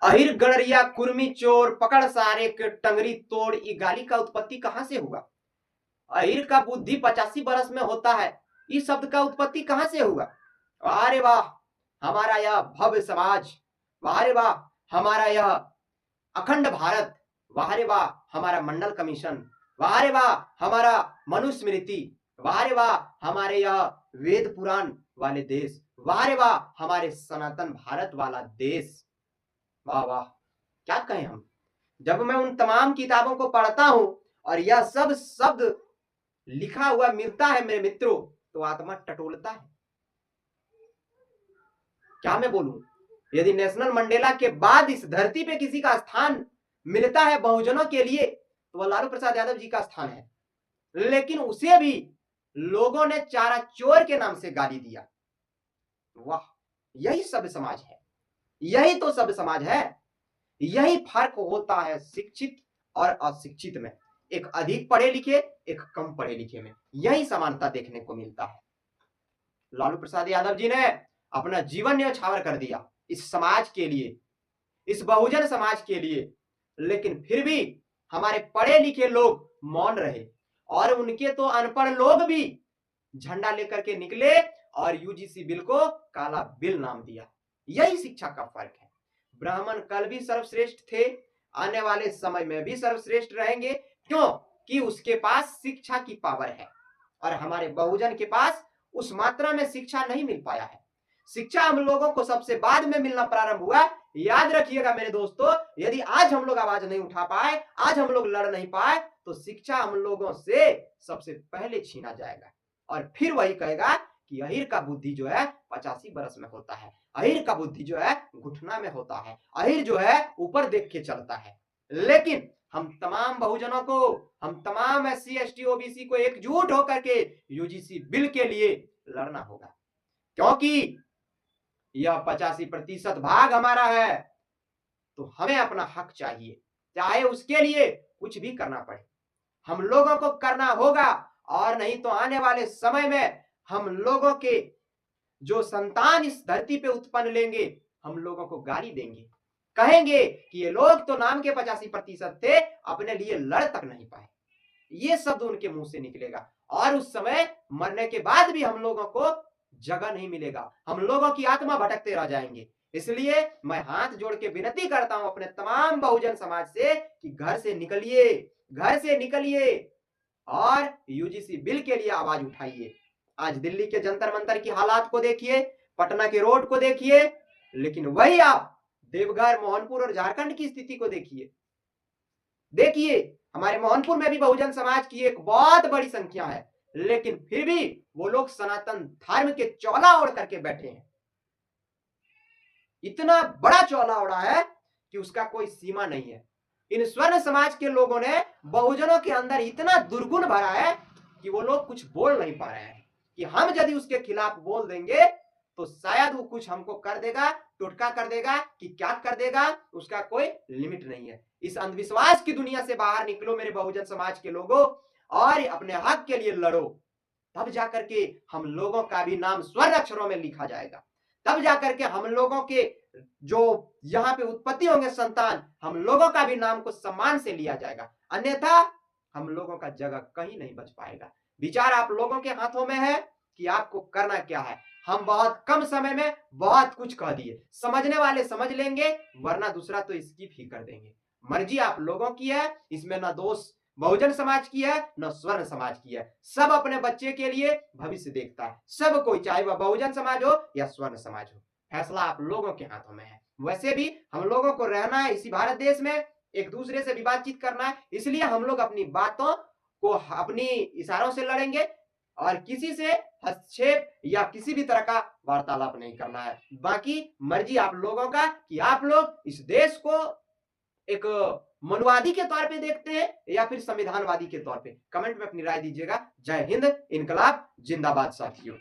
अहिर गड़रिया कुर्मी चोर पकड़ सारे के टंगरी तोड़, ये गाली का उत्पत्ति कहां से हुआ? अहिर का बुद्धि 85 बरस में होता है, इस शब्द का उत्पत्ति कहां से हुआ? अरे वाह, हमारा यह भव्य समाज, वाह रे वाह, हमारा यह अखंड भारत, वाह रे वाह, हमारा मंडल कमीशन, वाह रे वाह, हमारा मनुस्मृति, वाह रे वाह, हमारे यह वेद पुराण वाले देश, वाह रे वाह, हमारे सनातन भारत वाला देश, वाह वाह, क्या कहें हम। जब मैं उन तमाम किताबों को पढ़ता हूं और यह सब शब्द लिखा हुआ मिलता है मेरे मित्रों, तो आत्मा टटोलता है। क्या मैं बोलूं, यदि नेशनल मंडेला के बाद इस धरती पे किसी का स्थान मिलता है बहुजनों के लिए, तो वह लालू प्रसाद यादव जी का स्थान है। लेकिन उसे भी लोगों ने चारा चोर के नाम से गाली दिया। वाह, यही सभ्य समाज है, यही तो सभ्य समाज है। यही फर्क होता है शिक्षित और अशिक्षित में, एक अधिक पढ़े लिखे, एक कम पढ़े लिखे में, यही समानता देखने को मिलता है। लालू प्रसाद यादव जी ने अपना जीवन न्यौछावर कर दिया इस समाज के लिए, इस बहुजन समाज के लिए, लेकिन फिर भी हमारे पढ़े लिखे लोग मौन रहे और उनके तो अनपढ़ लोग भी झंडा लेकर के निकले और यूजीसी बिल को काला बिल नाम दिया। यही शिक्षा का फर्क है। ब्राह्मण कल भी सर्वश्रेष्ठ थे, आने वाले समय में भी सर्वश्रेष्ठ रहेंगे, क्यों कि उसके पास शिक्षा की पावर है और हमारे बहुजन के पास उस मात्रा में शिक्षा नहीं मिल पाया है। शिक्षा हम लोगों को सबसे बाद में मिलना प्रारंभ हुआ। याद रखिएगा मेरे दोस्तों, यदि आज हम लोग आवाज नहीं उठा पाए, आज हम लोग लड़ नहीं पाए, तो शिक्षा हम लोगों से सबसे पहले छीना जाएगा और फिर वही कहेगा कि अहिर का बुद्धि जो है 85 बरस में होता है, अहिर का बुद्धि जो है घुटना में होता है, अहिर जो है ऊपर देख के चलता है। लेकिन हम तमाम बहुजनों को, हम तमाम एससी एसटी ओबीसी को एकजुट होकर के यूजीसी बिल के लिए लड़ना होगा, क्योंकि यह 85% भाग हमारा है, तो हमें अपना हक चाहिए, चाहे उसके लिए कुछ भी करना पड़े, हम लोगों को करना होगा। और नहीं तो आने वाले समय में हम लोगों के जो संतान इस धरती पे उत्पन्न लेंगे, हम लोगों को गाली देंगे, कहेंगे कि ये लोग तो नाम के 85% थे, अपने लिए लड़ तक नहीं पाए। ये शब्द उनके मुंह से निकलेगा और उस समय मरने के बाद भी हम लोगों को जगह नहीं मिलेगा, हम लोगों की आत्मा भटकते रह जाएंगे। इसलिए मैं हाथ जोड़ के विनती करता हूं अपने तमाम बहुजन समाज से कि घर से निकलिए, घर से निकलिए और यूजीसी बिल के लिए आवाज उठाइए। आज दिल्ली के जंतर मंतर की हालात को देखिए, पटना के रोड को देखिए, लेकिन वही आप देवघर, मोहनपुर और झारखंड की स्थिति को देखिए। देखिए, हमारे मोहनपुर में भी बहुजन समाज की एक बहुत बड़ी संख्या है, लेकिन फिर भी वो लोग सनातन धर्म के चौला ओढ़ करके बैठे हैं। इतना बड़ा चौला ओढ़ा है कि उसका कोई सीमा नहीं है। इन स्वर्ण समाज के लोगों ने बहुजनों के अंदर इतना दुर्गुण भरा है कि वो लोग कुछ बोल नहीं पा रहे हैं कि हम यदि उसके खिलाफ बोल देंगे तो शायद वो कुछ हमको कर देगा, टोटका कर देगा कि क्या कर देगा, उसका कोई लिमिट नहीं है। इस अंधविश्वास की दुनिया से बाहर निकलो मेरे बहुजन समाज के लोगों और अपने हक के लिए लड़ो, तब जाकर के हम लोगों का भी नाम स्वर्ण अक्षरों में लिखा जाएगा, तब जाकर के हम लोगों के जो यहाँ पे उत्पत्ति होंगे संतान, हम लोगों का भी नाम को सम्मान से लिया जाएगा, अन्यथा हम लोगों का जगह कहीं नहीं बच पाएगा। विचार आप लोगों के हाथों में है कि आपको करना क्या है। हम बहुत कम समय में बहुत कुछ कह दिए, समझने वाले समझ लेंगे, वरना दूसरा तो स्किप ही कर देंगे। मर्जी आप लोगों की है, इसमें न दोष बहुजन समाज की है न स्वर्ण समाज की है। सब अपने बच्चे के लिए भविष्य देखता है, सब कोई, चाहे वह बहुजन समाज हो या स्वर्ण समाज हो, फैसला आप लोगों के हाथों में है। वैसे भी हम लोगों को रहना है इसी भारत देश में, एक दूसरे से भी बातचीत करना है, इसलिए हम लोग अपनी बातों को अपनी इशारों से लड़ेंगे और किसी से हस्तक्षेप या किसी भी तरह का वार्तालाप नहीं करना है। बाकी मर्जी आप लोगों का कि आप लोग इस देश को एक मनुवादी के तौर पे देखते हैं या फिर संविधानवादी के तौर पे। कमेंट में अपनी राय दीजिएगा। जय हिंद, इनकलाब जिंदाबाद साथियों।